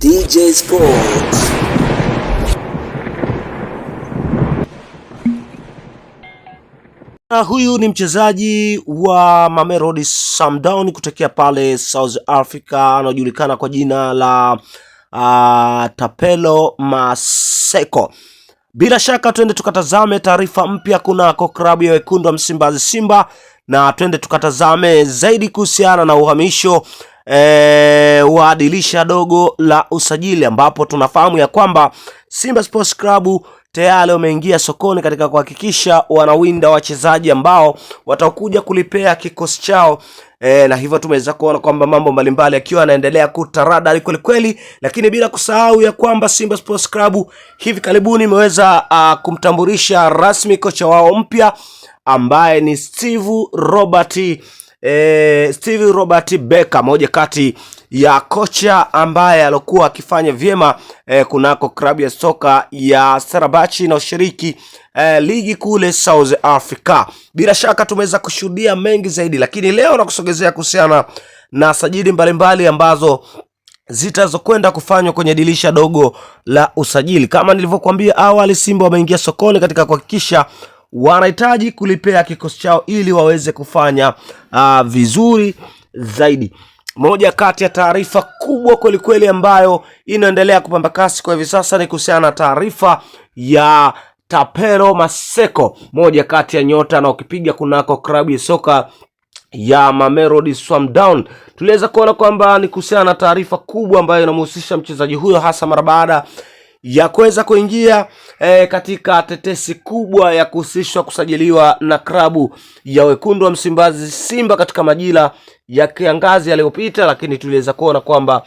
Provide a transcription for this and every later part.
DJ Sports. Huyu ni mchezaji wa Mamelodi Sundowns kutokea pale South Africa, anajulikana kwa jina la Tapelo Maseko. Bila shaka twende tukatazame taarifa mpya kunako klabu ya wekundu wa Msimbazi Simba, na twende tukatazame zaidi kuhusiana na uhamisho wa dirisha dogo la usajili, ambapo tunafahamu ya kwamba Simba Sports Club tayari wameingia sokoni katika kuhakikisha wanawinda wachezaji ambao watakuja kulipea kikosi chao. Na hivyo tumeweza kuona kwamba mambo mbalimbali yakiwa yanaendelea kutaradari kweli kweli, lakini bila kusahau ya kwamba Simba Sports Club hivi karibuni imeweza kumtambulisha rasmi kocha wao mpya ambaye ni Steve Robert Becker, moja kati ya kocha ambaye alikuwa akifanya vyema kunako klabu ya soka ya Sarabachi na ushiriki ligi kule South Africa. Bila shaka tumeweza kushuhudia mengi zaidi, lakini leo nakusogezea kuhusiana na sajili mbalimbali ambazo zitazokwenda kufanywa kwenye dirisha dogo la usajili. Kama nilivyokuambia awali, Simba wameingia sokoni katika kuhakikisha wanahitaji kulipea kikosi chao ili waweze kufanya vizuri zaidi. Moja kati ya taarifa kubwa kweli kweli ambayo inaendelea kupamba kasi kwa hivi sasa ni kuhusiana na taarifa ya Tapelo Maseko, moja kati ya nyota na ukipiga kunako klabu ya soka ya Mamelodi Sundowns. Tuliweza kuona kwamba ni kuhusiana na taarifa kubwa ambayo inamhusisha mchezaji huyo, hasa mara baada ya kuweza kuingia katika tetesi kubwa ya kuhusishwa kusajiliwa na klabu ya wekundu wa Msimbazi Simba katika majira ya kiangazi yaliyopita, lakini tuliweza kuona kwamba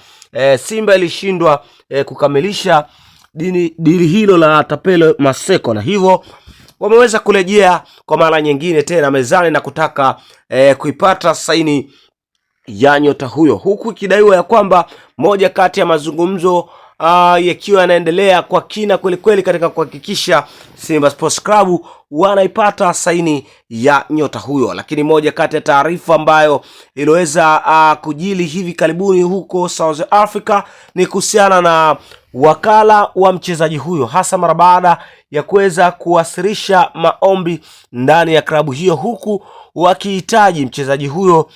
Simba ilishindwa kukamilisha dili hilo la Tapelo Maseko, na hivyo wameweza kurejea kwa mara nyingine tena mezani na kutaka kuipata saini ya nyota huyo, huku ikidaiwa ya kwamba moja kati ya mazungumzo yakiwa yanaendelea kwa kina kweli kweli katika kuhakikisha Simba Sports Club wanaipata saini ya nyota huyo. Lakini moja kati ya taarifa ambayo iliweza kujili hivi karibuni huko South Africa ni kuhusiana na wakala wa mchezaji huyo, hasa mara baada ya kuweza kuwasilisha maombi ndani ya klabu hiyo, huku wakihitaji mchezaji huyo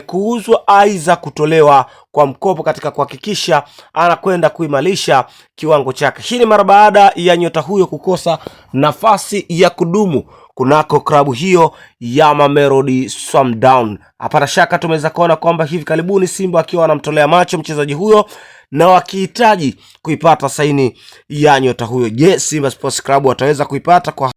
kuuzwa aidha kutolewa kwa mkopo katika kuhakikisha anakwenda kuimarisha kiwango chake. Hii ni mara baada ya nyota huyo kukosa nafasi ya kudumu kunako klabu hiyo ya Mamelodi Sundowns. Hapana shaka tumeweza kuona kwamba hivi karibuni Simba akiwa wanamtolea macho mchezaji huyo na wakihitaji kuipata saini ya nyota huyo. Je, Simba Sports Club wataweza kuipata? Kwa